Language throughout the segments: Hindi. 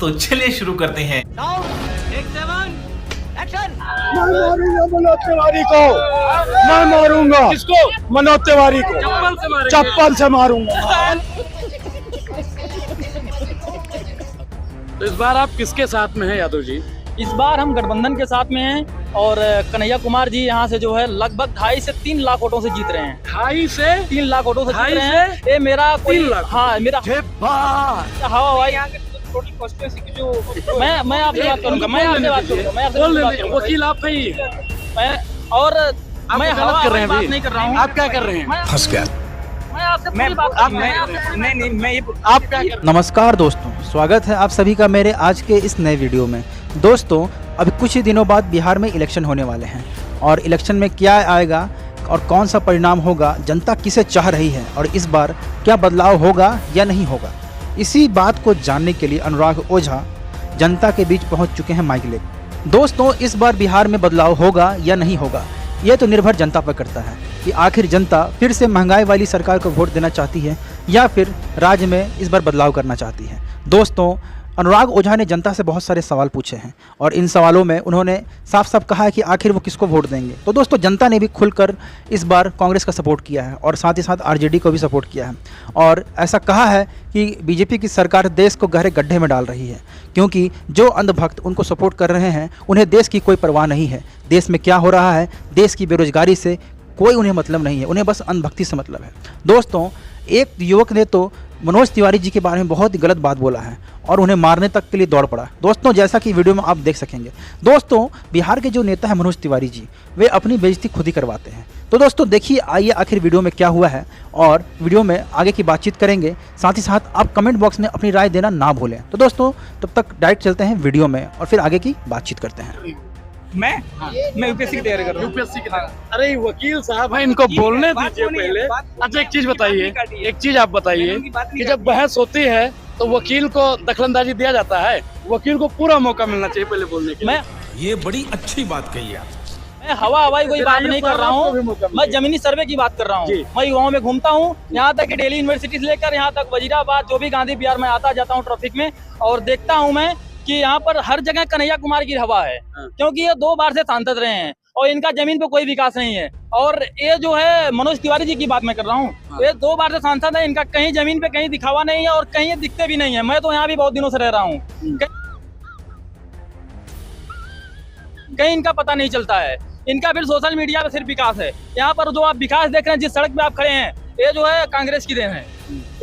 तो चलिए शुरू करते हैं। मैं मारूंगा मनोज तिवारी को, मैं मारूंगा। किसको? मनोज तिवारी को चप्पल से मारूंगा। तो इस बार आप किसके साथ में हैं यादव जी? इस बार हम गठबंधन के साथ में हैं और कन्हैया कुमार जी यहाँ से जो है लगभग 2.5 से 3 लाख वोटों से जीत रहे हैं। 2.5 से 3 लाख वोटों से जीत रहे हैं। ये मेरा कोई हाँ मेरा हवा हवाई मैं आपसे बात करूंगा। वकील आप ही और मैं हवा कर रहे हैं बात नहीं कर रहा हूँ। आप क्या कर रहे हैं? फंस गया। मैं आपसे पूरी बात आप क्या कर नमस्कार दोस्तों, स्वागत है आप सभी का मेरे आज के इस नए वीडियो में। दोस्तों, अभी कुछ ही दिनों बाद बिहार में इलेक्शन होने वाले हैं और इलेक्शन में क्या आएगा और कौन सा परिणाम होगा, जनता किसे चाह रही है और इस बार क्या बदलाव होगा या नहीं होगा, इसी बात को जानने के लिए अनुराग ओझा जनता के बीच पहुंच चुके हैं माइक लेकर। दोस्तों, इस बार बिहार में बदलाव होगा या नहीं होगा, ये तो निर्भर जनता पर करता है कि आखिर जनता फिर से महंगाई वाली सरकार को वोट देना चाहती है या फिर राज्य में इस बार बदलाव करना चाहती है। दोस्तों, अनुराग ओझा ने जनता से बहुत सारे सवाल पूछे हैं और इन सवालों में उन्होंने साफ साफ कहा है कि आखिर वो किसको वोट देंगे। तो दोस्तों, जनता ने भी खुलकर इस बार कांग्रेस का सपोर्ट किया है और साथ ही साथ आरजेडी को भी सपोर्ट किया है और ऐसा कहा है कि बीजेपी की सरकार देश को गहरे गड्ढे में डाल रही है, क्योंकि जो अंधभक्त उनको सपोर्ट कर रहे हैं उन्हें देश की कोई परवाह नहीं है। देश में क्या हो रहा है, देश की बेरोजगारी से कोई उन्हें मतलब नहीं है, उन्हें बस अंधभक्ति से मतलब है। दोस्तों, एक युवक ने तो मनोज तिवारी जी के बारे में बहुत ही गलत बात बोला है और उन्हें मारने तक के लिए दौड़ पड़ा। दोस्तों, जैसा कि वीडियो में आप देख सकेंगे, दोस्तों बिहार के जो नेता है मनोज तिवारी जी, वे अपनी बेइज्जती खुद ही करवाते हैं। तो दोस्तों देखिए, आइए आखिर वीडियो में क्या हुआ है और वीडियो में आगे की बातचीत करेंगे। साथ ही साथ आप कमेंट बॉक्स में अपनी राय देना ना भूलें। तो दोस्तों, तब तक डायरेक्ट चलते हैं वीडियो में और फिर आगे की बातचीत करते हैं। मैं यूपीएससी की तैयारी कर रहा हूँ। यूपीएससी की अरे वकील साहब है, इनको बोलने दीजिए पहले। अच्छा, एक चीज बताइए, एक चीज आप बताइए कि जब बहस होती है तो वकील को दखलंदाजी दिया जाता है? वकील को पूरा मौका मिलना चाहिए पहले बोलने के लिए। ये बड़ी अच्छी बात कही आप। मैं हवा हवाई कोई बात नहीं कर रहा हूँ, मैं जमीनी सर्वे की बात कर रहा हूँ। मैं युवाओं में घूमता हूँ, यहाँ तक कि दिल्ली यूनिवर्सिटी से लेकर यहाँ तक वजीराबाद, जो भी गांधी बिहार में आता जाता हूँ ट्रैफिक में, और देखता हूँ मैं कि यहाँ पर हर जगह कन्हैया कुमार की हवा है, क्योंकि ये 2 बार से सांसद रहे हैं और इनका जमीन पे कोई विकास नहीं है। और ये जो है मनोज तिवारी जी की बात मैं कर रहा हूँ, ये 2 बार से सांसद है, इनका कहीं जमीन पे कहीं दिखावा नहीं है और कहीं ये दिखते भी नहीं है। मैं तो यहाँ भी बहुत दिनों से रह रहा हूँ, कहीं इनका पता नहीं चलता है। इनका फिर सोशल मीडिया पे सिर्फ विकास है। यहाँ पर जो आप विकास देख रहे हैं, जिस सड़क पे आप खड़े हैं, ये जो है कांग्रेस की देन है।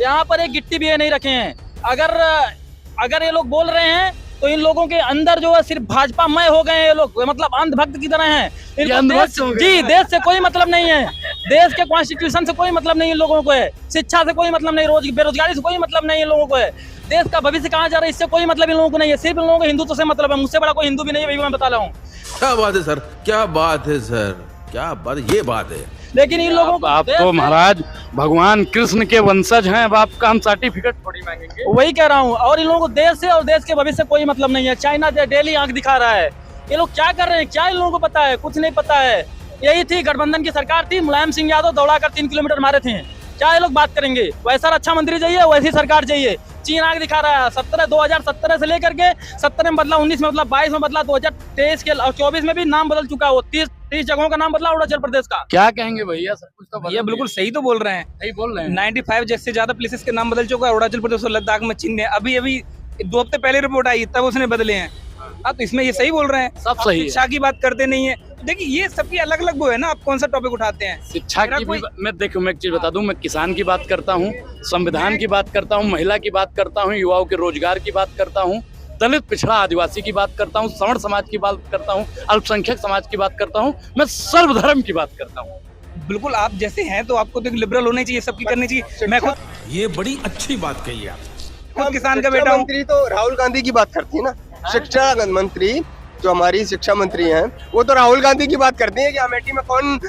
यहाँ पर एक गिट्टी भी ये नहीं रखे हैं। अगर ये लोग बोल रहे हैं तो इन लोगों के अंदर जो है सिर्फ भाजपा मय हो गए हैं। ये लोग मतलब अंधभक्त की तरह हैं। जी, देश से कोई मतलब नहीं है, देश के कॉन्स्टिट्यूशन से कोई मतलब नहीं इन लोगों को है, शिक्षा से कोई मतलब नहीं, बेरोजगारी से कोई मतलब नहीं इन लोगों को है, देश का भविष्य कहाँ जा रहा है इससे कोई मतलब इन लोगों को नहीं है। सिर्फ इन लोगों को हिंदुत्व से मतलब है। मुझसे बड़ा कोई हिंदू भी नहीं है, मैं बता रहा हूँ। क्या बात है सर, क्या बात है सर, क्या बात, ये बात है। लेकिन इन लोगों को आप तो महाराज भगवान कृष्ण के वंशज हैं, अब आपका हम सर्टिफिकेट थोड़ी मांगेंगे। वही कह रहा हूँ। और इन लोगों को देश से और देश के भविष्य से कोई मतलब नहीं है। चाइना डेली आंख दिखा रहा है। ये लोग क्या कर रहे हैं, क्या इन लोगों को पता है? कुछ नहीं पता है। यही थी गठबंधन की सरकार थी, मुलायम सिंह यादव दौड़ाकर 3 किलोमीटर मारे थे। क्या ये लोग बात करेंगे? वैसा रक्षा मंत्री चाहिए, वैसी सरकार चाहिए। चीन आगे दिखा रहा है। 2017 से लेकर के 17 में बदला, 19 में बदला, 22 में बदला, 2023 के 24 में भी नाम बदल चुका है। वो 30 जगहों का नाम बदला अरुणाचल प्रदेश का। क्या कहेंगे भैया, सब कुछ तो ये बिल्कुल सही तो बोल रहे हैं, सही बोल रहे हैं। 95 जैसे ज्यादा प्लेसेस के नाम बदल चुका है। अरुणाचल प्रदेश और लद्दाख में चीन ने अभी 2 हफ्ते पहले रिपोर्ट आई, तब उसने बदले हैं। हाँ, तो इसमें ये सही बोल रहे हैं। सब सही है। शिक्षा की बात करते नहीं है। देखिए, ये सबकी अलग अलग वो है ना, आप कौन सा टॉपिक उठाते हैं। शिक्षा की भी मैं देखो, मैं एक चीज बता दूं, मैं किसान की बात करता हूँ, संविधान की बात करता हूँ, महिला की बात करता हूँ, युवाओं के रोजगार की बात करता हूँ, दलित पिछड़ा आदिवासी की बात करता हूँ, सवर्ण समाज की बात करता हूँ, अल्पसंख्यक समाज की बात करता हूँ, मैं सर्वधर्म की बात करता हूँ। बिल्कुल, आप जैसे हैं तो आपको तो लिबरल होने चाहिए, सबकी करनी चाहिए। मैं खुद ये बड़ी अच्छी बात कही आप। किसान का बेटा हूँ। मंत्री तो राहुल गांधी की बात करती है ना, शिक्षा मंत्री जो हमारी शिक्षा मंत्री हैं, वो तो राहुल गांधी की बात करती हैं कि अमेठी में कौन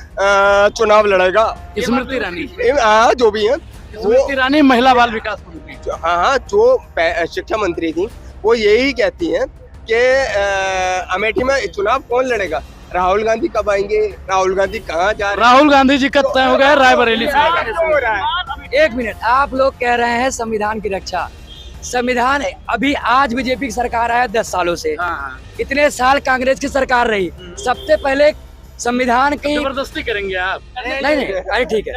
चुनाव लड़ेगा। स्मृति ईरानी, हाँ जो भी है, स्मृति ईरानी महिला बाल विकास मंत्री। हाँ, जो शिक्षा मंत्री थी वो यही कहती हैं कि अमेठी में चुनाव कौन लड़ेगा, राहुल गांधी कब आएंगे, राहुल गांधी कहाँ जा रहे हैं। राहुल गांधी जी का तय हो गया रायबरेली से। 1 मिनट, आप लोग कह रहे हैं संविधान की रक्षा, संविधान अभी आज बीजेपी की सरकार आया 10 सालों से, इतने साल कांग्रेस की सरकार रही। सबसे पहले संविधान की जबरदस्ती करेंगे आप? नहीं, अरे ठीक है।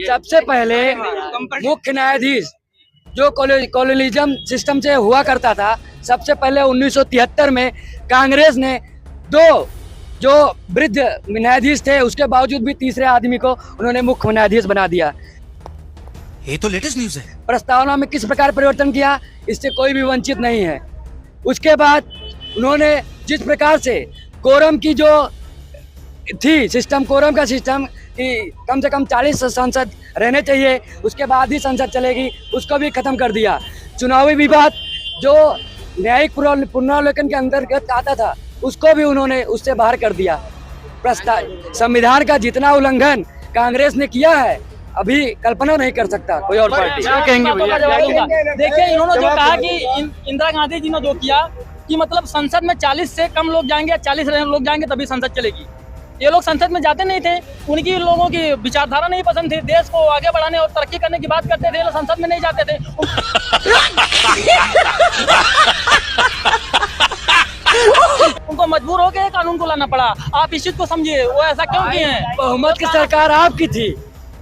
सबसे पहले मुख्य न्यायाधीश जो कॉलोनिज्म सिस्टम से हुआ करता था, सबसे पहले 1973 में कांग्रेस ने 2 जो वृद्ध न्यायाधीश थे, उसके बावजूद भी तीसरे आदमी को उन्होंने मुख्य न्यायाधीश बना दिया। ये तो लेटेस्ट न्यूज है। प्रस्तावना में किस प्रकार परिवर्तन किया, इससे कोई भी वंचित नहीं है। उसके बाद उन्होंने जिस प्रकार से कोरम की जो थी सिस्टम, कोरम का सिस्टम कि कम से कम 40 सांसद रहने चाहिए, उसके बाद ही संसद चलेगी, उसको भी खत्म कर दिया। चुनावी विवाद जो न्यायिक पुनरावलोकन के अंतर्गत आता था, उसको भी उन्होंने उससे बाहर कर दिया। संविधान का जितना उल्लंघन कांग्रेस ने किया है, अभी कल्पना नहीं कर सकता कोई और पार्टी। क्या कहेंगे भैया? देखिए, इन्होंने जो कहा कि इंदिरा गांधी जी ने जो किया कि मतलब संसद में 40 से कम लोग जाएंगे, 40 लोग जाएंगे तभी संसद चलेगी। ये लोग संसद में जाते नहीं थे, उनकी लोगों की विचारधारा नहीं पसंद थी, देश को आगे बढ़ाने और तरक्की करने की बात करते थे, संसद में नहीं जाते थे। उनको मजबूर होकर कानून को लाना पड़ा। आप इस चीज को समझिए, वो ऐसा क्यों किए हैं? बहुमत की सरकार आपकी थी,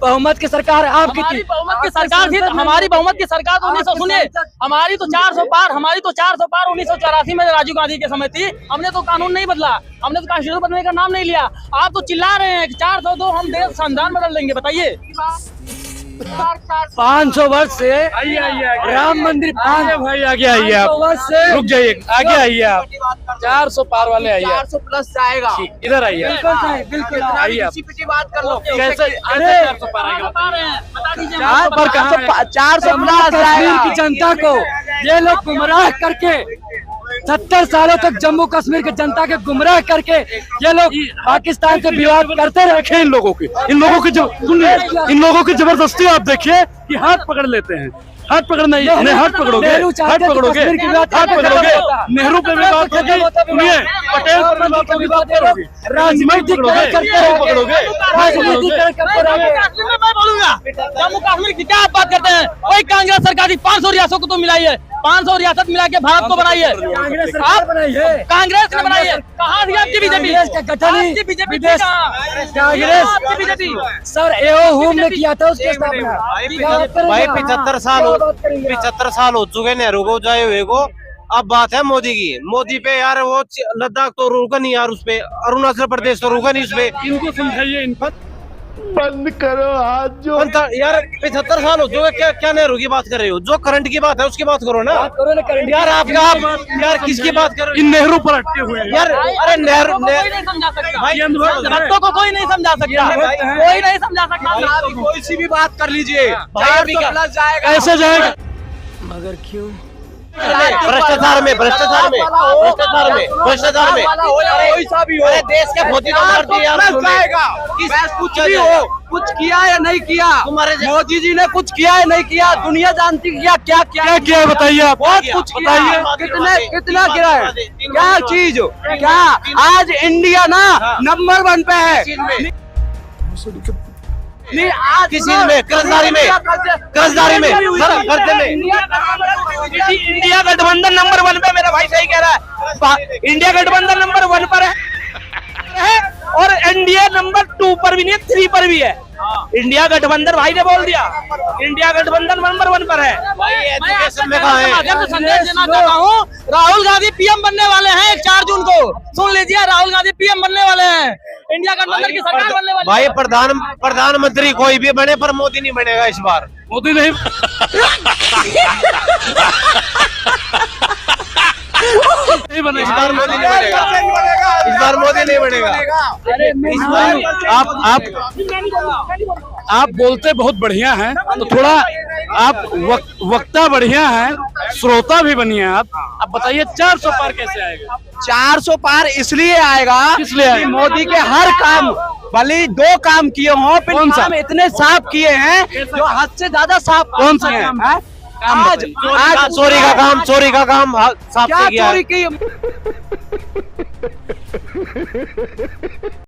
बहुमत की सरकार आपकी थी। बहुमत की सरकार थी, हमारी बहुमत की सरकार तो 1900 सुनिए, हमारी तो 400 पार 1984 में राजीव गांधी के समय थी। हमने तो कानून नहीं बदला, हमने तो कॉन्स्टिट्यूशन बदलने का नाम नहीं लिया। आप तो चिल्ला रहे हैं 402 हम देश संविधान बदल देंगे, बताइए। 500 वर्ष से राम मंदिर भाई आगे आइए आप, वर्ष से रुक जाइए, आगे आइए आप। 400 पार वाले आइए, 400 प्लस जाएगा। इधर आइए, बिल्कुल आइए आप। बात कर लो कैसे 400 पार आएगा? बता दीजिए। 400 कश्मीर की जनता को ये लोग गुमराह करके 70 सालों तक जम्मू कश्मीर की जनता के गुमराह करके ये लोग पाकिस्तान से विवाद करते रहे। इन लोगों की जबरदस्ती आप देखिए कि हाथ पकड़ लेते हैं, हाथ पकड़ना ही इन्हें हाथ पकड़ोगे, हाथ पकड़ोगे, हाथ पकड़ोगे। नेहरू पे विवाद होगी, सुनिए पटेल पे विवाद करोगे, राजनीतिक पकड़ोगे। मैं बोलूंगा जम्मू कश्मीर की क्या आप बात करते हैं? वही कांग्रेस सरकार 500 रियासतों को तो मिलाई है, 500 रियासत मिला के भारत को बनाई है। आप कांग्रेस ने बनाई है, कहाँ थी आपकी बीजेपी? बीजेपी बीजेपी सर एओ होम ने किया था उसके स्थापना। भाई 75 साल हो चुके नेहरू को जाए हुए को। अब बात है मोदी की। मोदी पे यार वो लद्दाख तो रुका नहीं यार, उस पे अरुणाचल प्रदेश तो रुका नहीं उस पे। इनको समझाइए, इनको बंद करो हाथ जो यार 75 साल हो चुके, क्या नेहरू की बात कर रहे हो? जो करंट की बात है उसकी बात करो ना यार। आप यार किसकी बात कर रहे हो? इन नेहरू पर अटके हुए हैं यार। अरे नेहरू नहीं समझा सकता, भाई, को कोई नहीं समझा सकता, कोई नहीं समझा सकता। कोई सी भी बात कर लीजिए, 400 प्लस जाएगा। ऐसे जाएगा मगर क्यों? भ्रष्टाचार में कोई सा भी हो, अरे देश के मोदी कुछ भी हो, कुछ किया या नहीं किया, मोदी जी ने कुछ किया या नहीं किया, दुनिया जानती है क्या क्या बताइए आप? बहुत कुछ किया है। कितना गिरा है, क्या चीज हो, क्या आज इंडिया ना नंबर 1 पे है। नहीं आज किसी में कर्जदारी में इंडिया गठबंधन नंबर 1 पे, मेरा भाई सही कह रहा है। इंडिया गठबंधन नंबर 1 पर है और एनडीए नंबर 2 पर भी नहीं, 3 पर भी है। इंडिया गठबंधन, भाई ने बोल दिया, इंडिया गठबंधन नंबर 1 पर है। संदेश देना चाहता हूँ, राहुल गांधी पीएम बनने वाले हैं 4 जून को। सुन लीजिए, राहुल गांधी पीएम बनने वाले हैं, इंडिया गठबंधन की सरकार बनने वाली है। भाई प्रधानमंत्री कोई भी बने पर मोदी नहीं बनेगा इस बार। मोदी नहीं बनेगा, इस बार मोदी नहीं बनेगा, इस बार मोदी नहीं बनेगा। इस बार आप बोलते बहुत बढ़िया हैं, तो थोड़ा आप वक्ता बढ़िया हैं, श्रोता भी बनिए आप बताइए 400 पार कैसे आएगा? 400 पार इसलिए आएगा, इसलिए मोदी के हर काम, भले 2 काम किए हों, कौन सा? काम इतने साफ किए हैं जो हद से ज्यादा साफ। कौन सा है? आज चोरी का काम साफ क्या किया चोरी की?